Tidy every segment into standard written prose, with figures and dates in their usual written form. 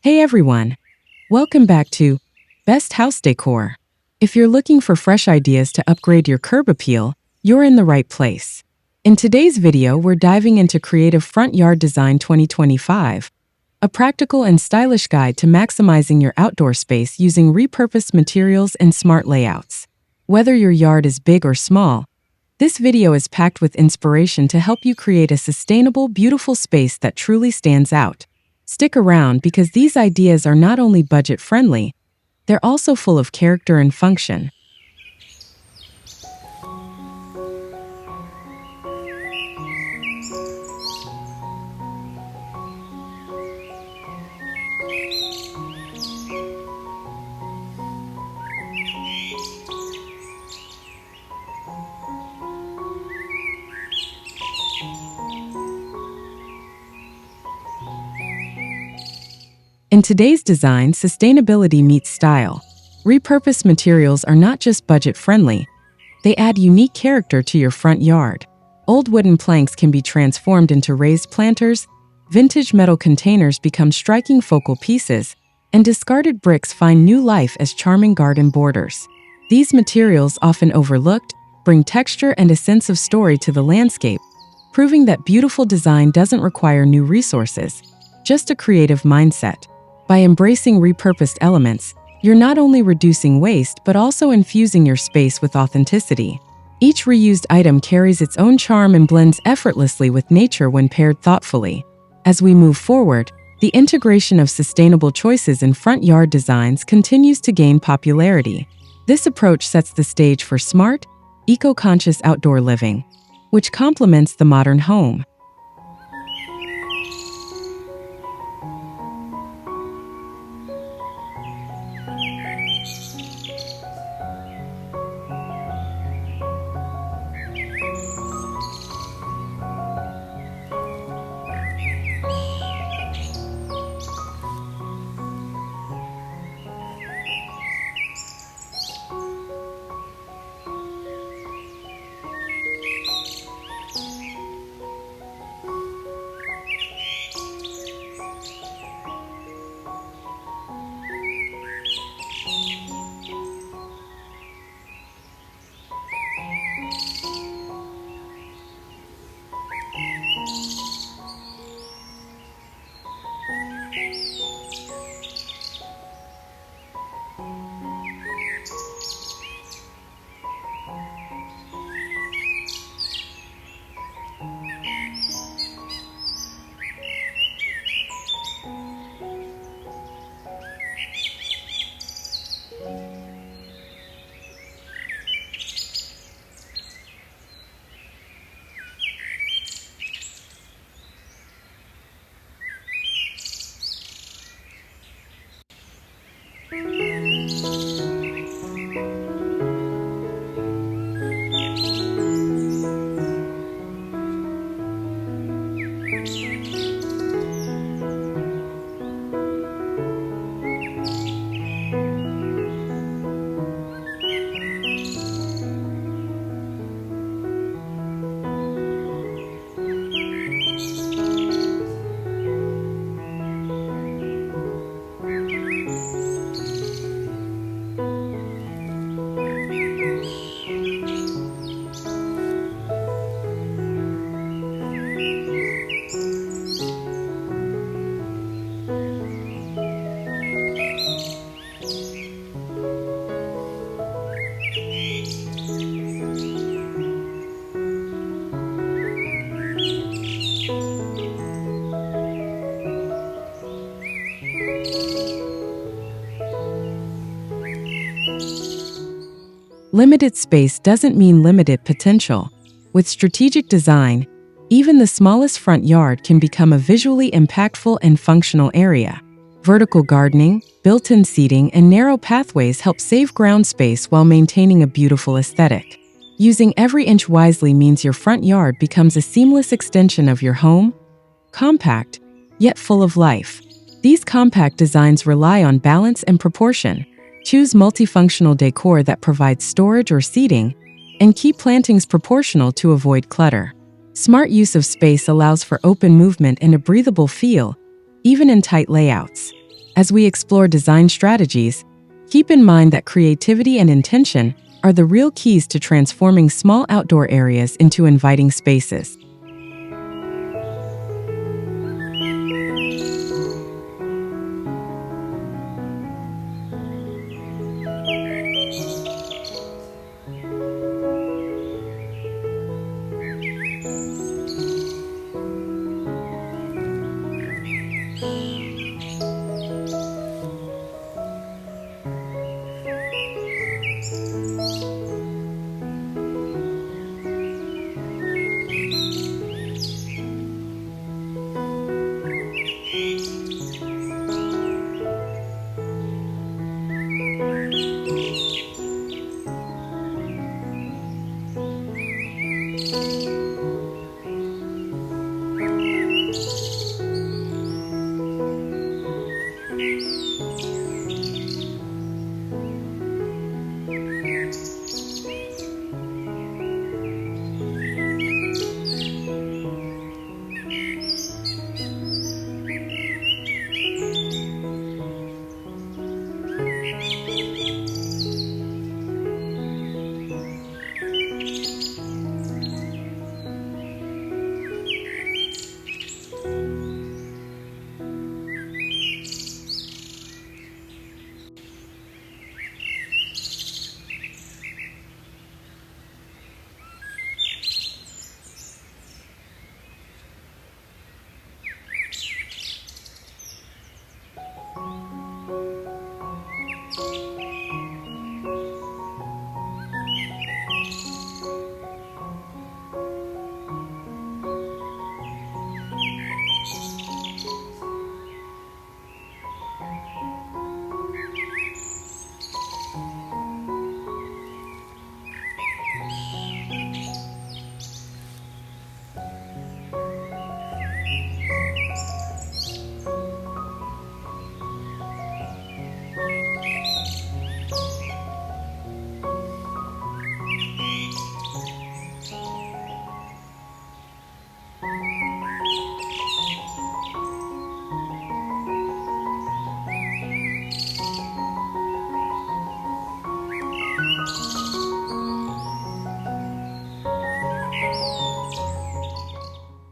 Hey everyone! Welcome back to Best House Decor. If you're looking for fresh ideas to upgrade your curb appeal, you're in the right place. In today's video, we're diving into Creative Front Yard Design 2025, a practical and stylish guide to maximizing your outdoor space using repurposed materials and smart layouts. Whether your yard is big or small, this video is packed with inspiration to help you create a sustainable, beautiful space that truly stands out. Stick around because these ideas are not only budget-friendly, they're also full of character and function. In today's design, sustainability meets style. Repurposed materials are not just budget-friendly, they add unique character to your front yard. Old wooden planks can be transformed into raised planters, vintage metal containers become striking focal pieces, and discarded bricks find new life as charming garden borders. These materials, often overlooked, bring texture and a sense of story to the landscape, proving that beautiful design doesn't require new resources, just a creative mindset. By embracing repurposed elements, you're not only reducing waste but also infusing your space with authenticity. Each reused item carries its own charm and blends effortlessly with nature when paired thoughtfully. As we move forward, the integration of sustainable choices in front yard designs continues to gain popularity. This approach sets the stage for smart, eco-conscious outdoor living, which complements the modern home. Limited space doesn't mean limited potential. With strategic design, even the smallest front yard can become a visually impactful and functional area. Vertical gardening, built-in seating, and narrow pathways help save ground space while maintaining a beautiful aesthetic. Using every inch wisely means your front yard becomes a seamless extension of your home, compact, yet full of life. These compact designs rely on balance and proportion. Choose multifunctional decor that provides storage or seating, and keep plantings proportional to avoid clutter. Smart use of space allows for open movement and a breathable feel, even in tight layouts. As we explore design strategies, keep in mind that creativity and intention are the real keys to transforming small outdoor areas into inviting spaces.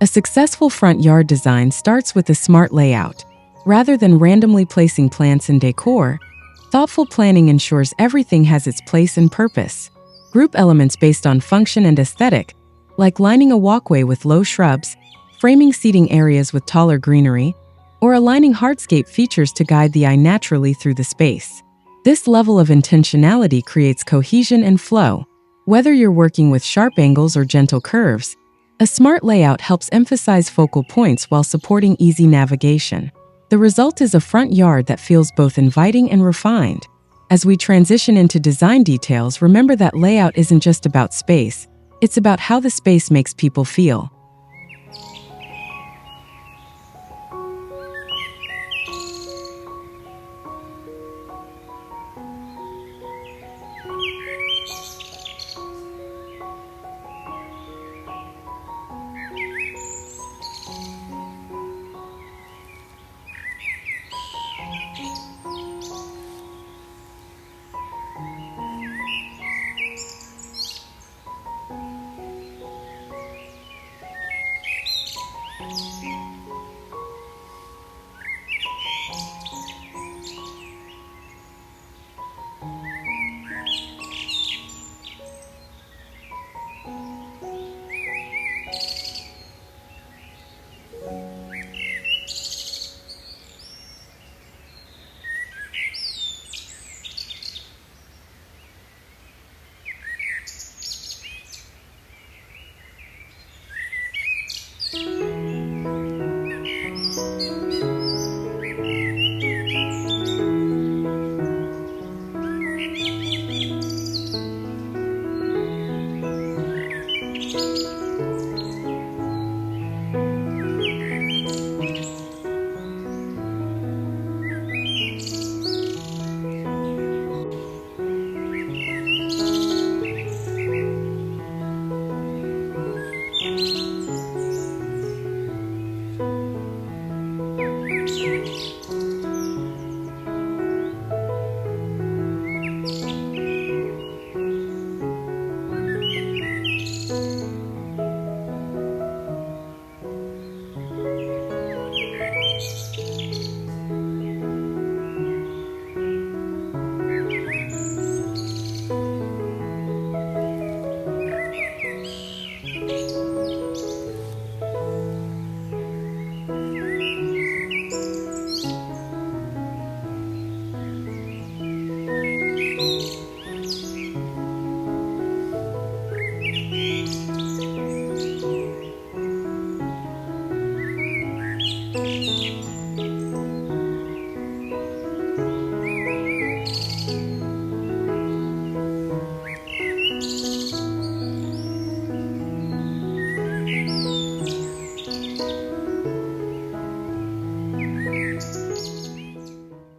A successful front yard design starts with a smart layout. Rather than randomly placing plants and decor, thoughtful planning ensures everything has its place and purpose. Group elements based on function and aesthetic, like lining a walkway with low shrubs, framing seating areas with taller greenery, or aligning hardscape features to guide the eye naturally through the space. This level of intentionality creates cohesion and flow. Whether you're working with sharp angles or gentle curves, a smart layout helps emphasize focal points while supporting easy navigation. The result is a front yard that feels both inviting and refined. As we transition into design details, remember that layout isn't just about space, it's about how the space makes people feel.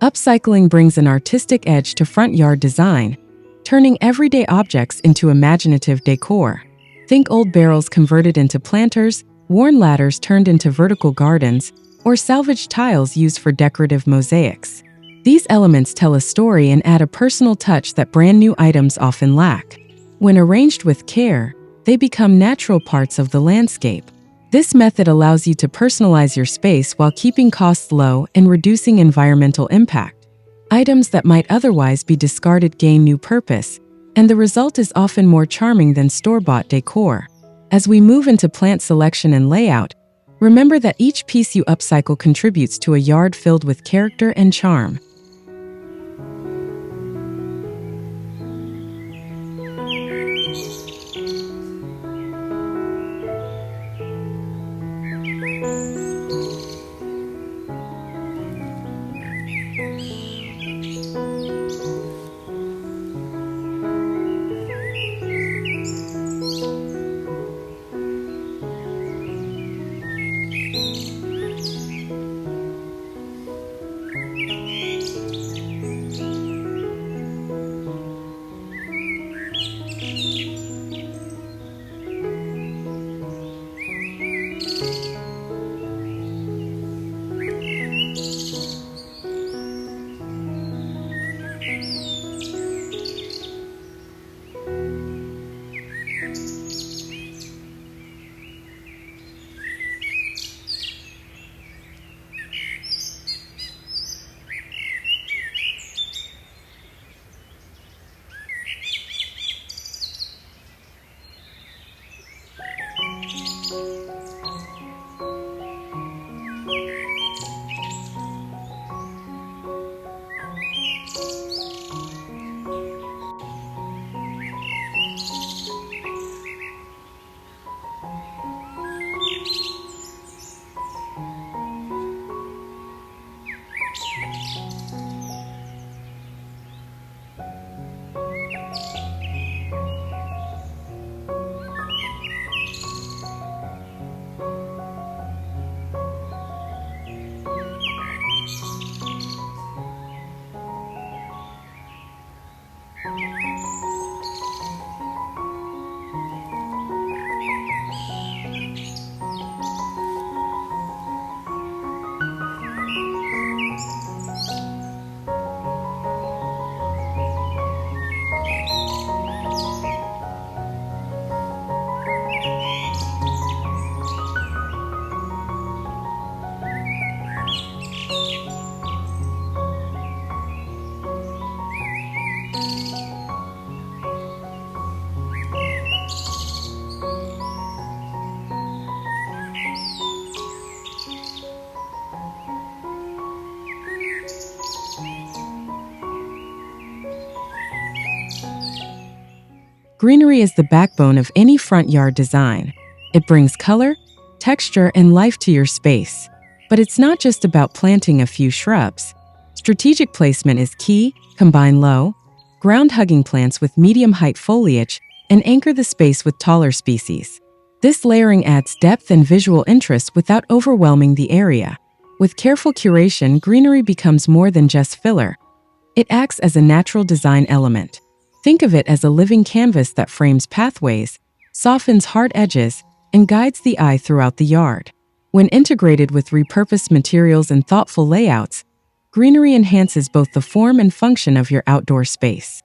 Upcycling brings an artistic edge to front yard design, turning everyday objects into imaginative decor. Think old barrels converted into planters, worn ladders turned into vertical gardens, or salvaged tiles used for decorative mosaics. These elements tell a story and add a personal touch that brand new items often lack. When arranged with care, they become natural parts of the landscape. This method allows you to personalize your space while keeping costs low and reducing environmental impact. Items that might otherwise be discarded gain new purpose, and the result is often more charming than store-bought decor. As we move into plant selection and layout, remember that each piece you upcycle contributes to a yard filled with character and charm. Greenery is the backbone of any front yard design. It brings color, texture, and life to your space. But it's not just about planting a few shrubs. Strategic placement is key. Combine low, ground-hugging plants with medium-height foliage and anchor the space with taller species. This layering adds depth and visual interest without overwhelming the area. With careful curation, greenery becomes more than just filler. It acts as a natural design element. Think of it as a living canvas that frames pathways, softens hard edges, and guides the eye throughout the yard. When integrated with repurposed materials and thoughtful layouts, greenery enhances both the form and function of your outdoor space.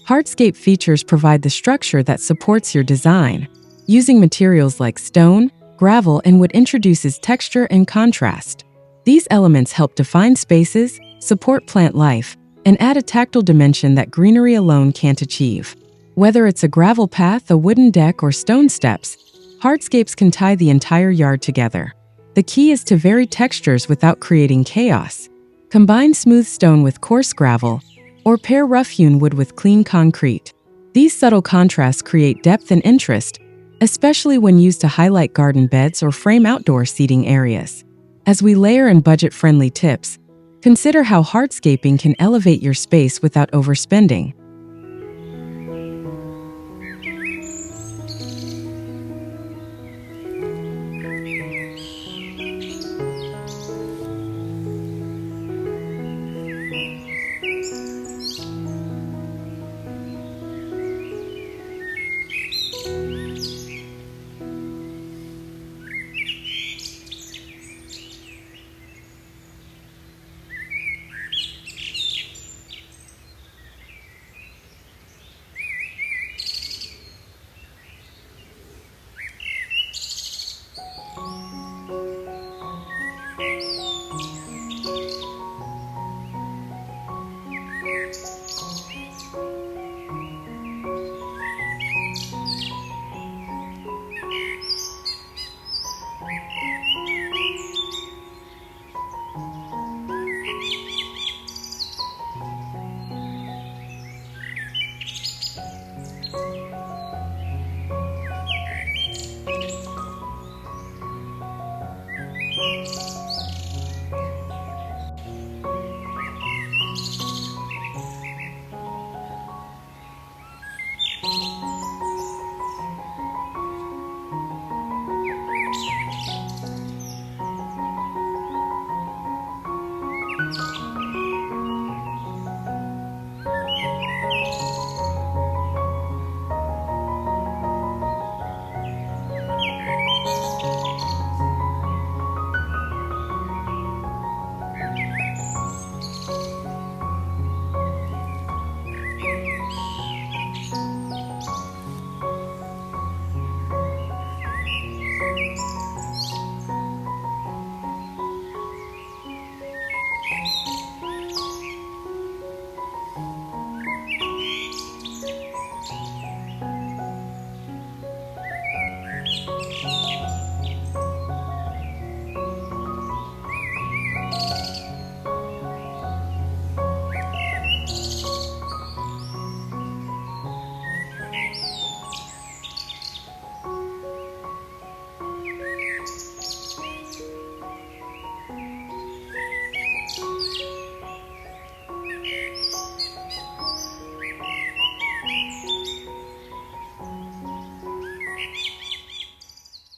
Hardscape features provide the structure that supports your design. Using materials like stone, gravel, and wood introduces texture and contrast. These elements help define spaces, support plant life, and add a tactile dimension that greenery alone can't achieve. Whether it's a gravel path, a wooden deck, or stone steps, hardscapes can tie the entire yard together. The key is to vary textures without creating chaos. Combine smooth stone with coarse gravel, or pair rough-hewn wood with clean concrete. These subtle contrasts create depth and interest, especially when used to highlight garden beds or frame outdoor seating areas. As we layer in budget-friendly tips, consider how hardscaping can elevate your space without overspending.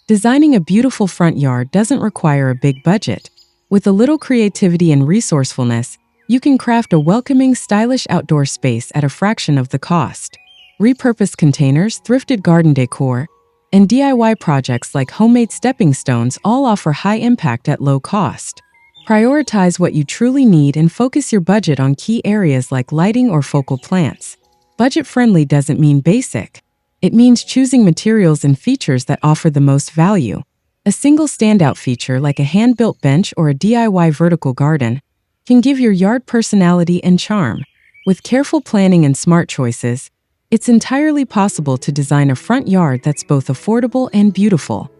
Designing a beautiful front yard doesn't require a big budget. With a little creativity and resourcefulness, you can craft a welcoming, stylish outdoor space at a fraction of the cost. Repurposed containers, thrifted garden decor, and DIY projects like homemade stepping stones all offer high impact at low cost. Prioritize what you truly need and focus your budget on key areas like lighting or focal plants. Budget-friendly doesn't mean basic. It means choosing materials and features that offer the most value. A single standout feature like a hand-built bench or a DIY vertical garden can give your yard personality and charm. With careful planning and smart choices, it's entirely possible to design a front yard that's both affordable and beautiful.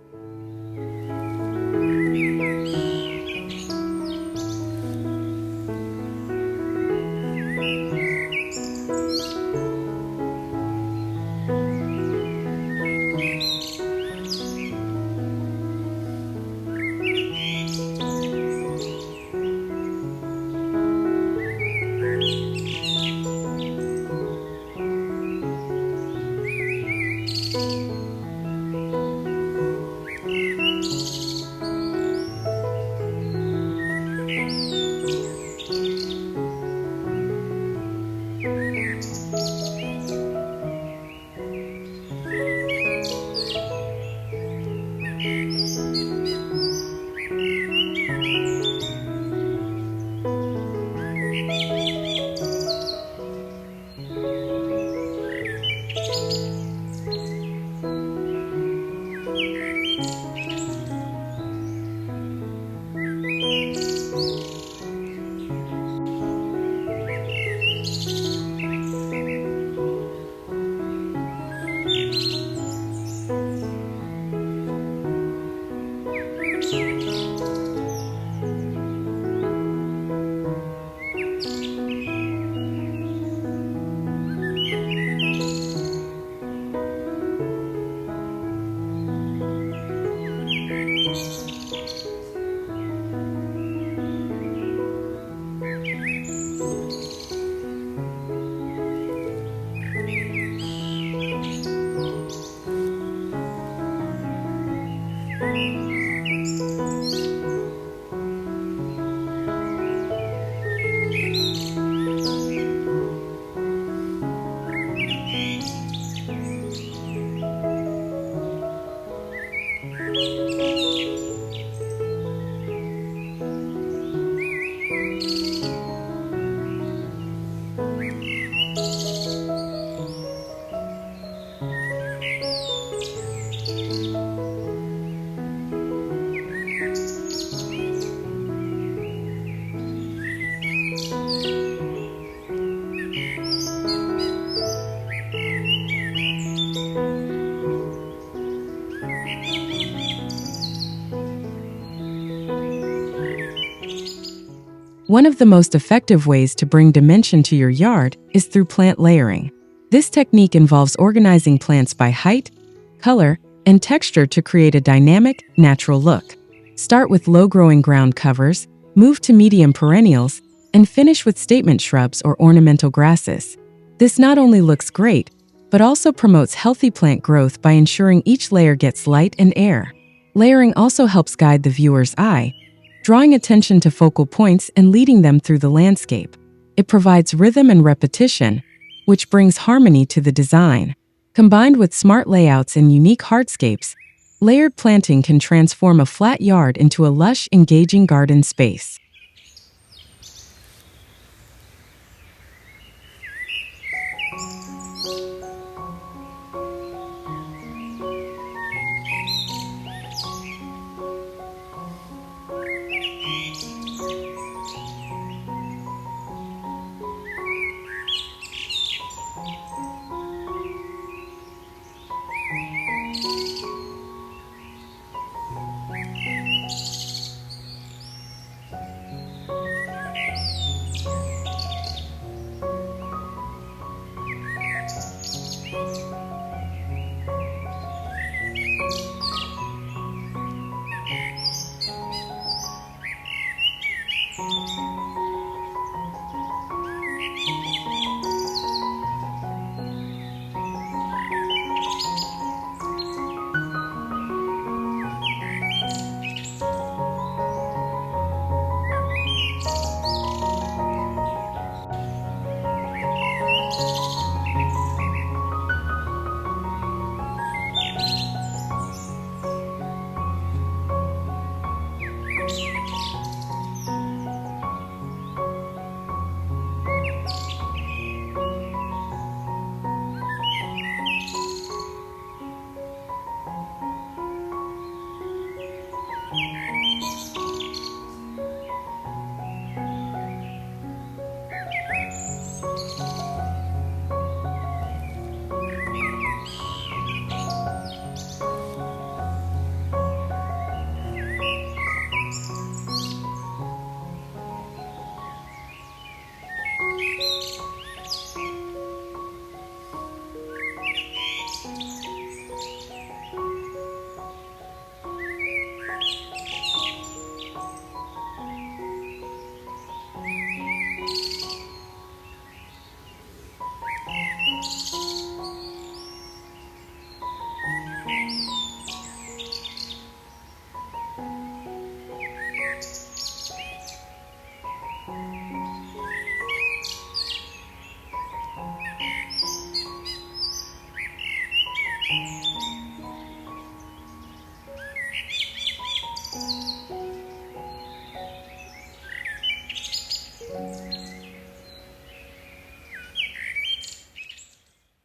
One of the most effective ways to bring dimension to your yard is through plant layering. This technique involves organizing plants by height, color, and texture to create a dynamic, natural look. Start with low-growing ground covers, move to medium perennials, and finish with statement shrubs or ornamental grasses. This not only looks great, but also promotes healthy plant growth by ensuring each layer gets light and air. Layering also helps guide the viewer's eye, drawing attention to focal points and leading them through the landscape. It provides rhythm and repetition, which brings harmony to the design. Combined with smart layouts and unique hardscapes, layered planting can transform a flat yard into a lush, engaging garden space.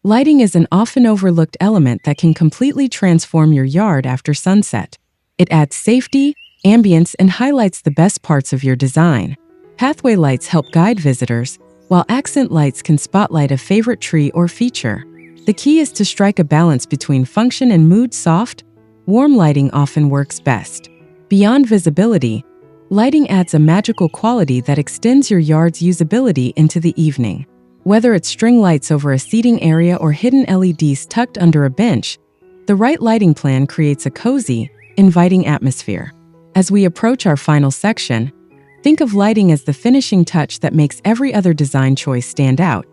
Lighting is an often overlooked element that can completely transform your yard after sunset. It adds safety, ambience, and highlights the best parts of your design. Pathway lights help guide visitors, while accent lights can spotlight a favorite tree or feature. The key is to strike a balance between function and mood. Soft, warm lighting often works best. Beyond visibility, lighting adds a magical quality that extends your yard's usability into the evening. Whether it's string lights over a seating area or hidden LEDs tucked under a bench, the right lighting plan creates a cozy, inviting atmosphere. As we approach our final section, think of lighting as the finishing touch that makes every other design choice stand out.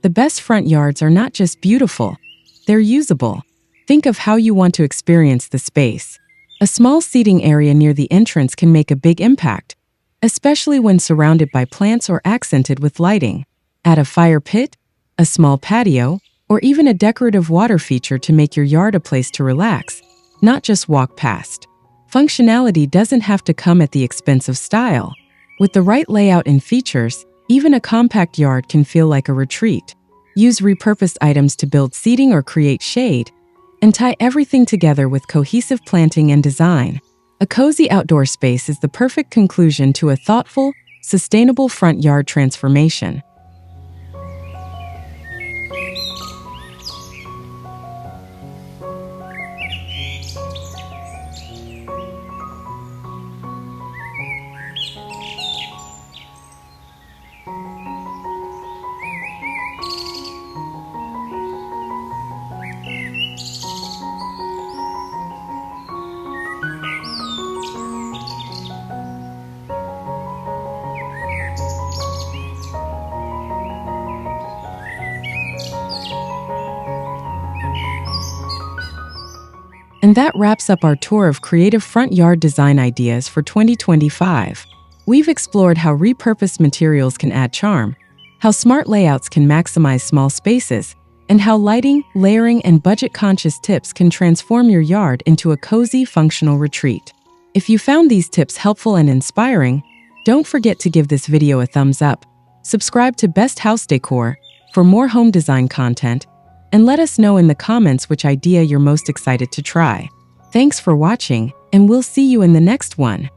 The best front yards are not just beautiful, they're usable. Think of how you want to experience the space. A small seating area near the entrance can make a big impact, especially when surrounded by plants or accented with lighting. Add a fire pit, a small patio, or even a decorative water feature to make your yard a place to relax, not just walk past. Functionality doesn't have to come at the expense of style. With the right layout and features, even a compact yard can feel like a retreat. Use repurposed items to build seating or create shade, and tie everything together with cohesive planting and design. A cozy outdoor space is the perfect conclusion to a thoughtful, sustainable front yard transformation. And that wraps up our tour of creative front yard design ideas for 2025. We've explored how repurposed materials can add charm, how smart layouts can maximize small spaces, and how lighting, layering, and budget-conscious tips can transform your yard into a cozy, functional retreat. If you found these tips helpful and inspiring, don't forget to give this video a thumbs up, subscribe to Best House Decor for more home design content, and let us know in the comments which idea you're most excited to try. Thanks for watching, and we'll see you in the next one.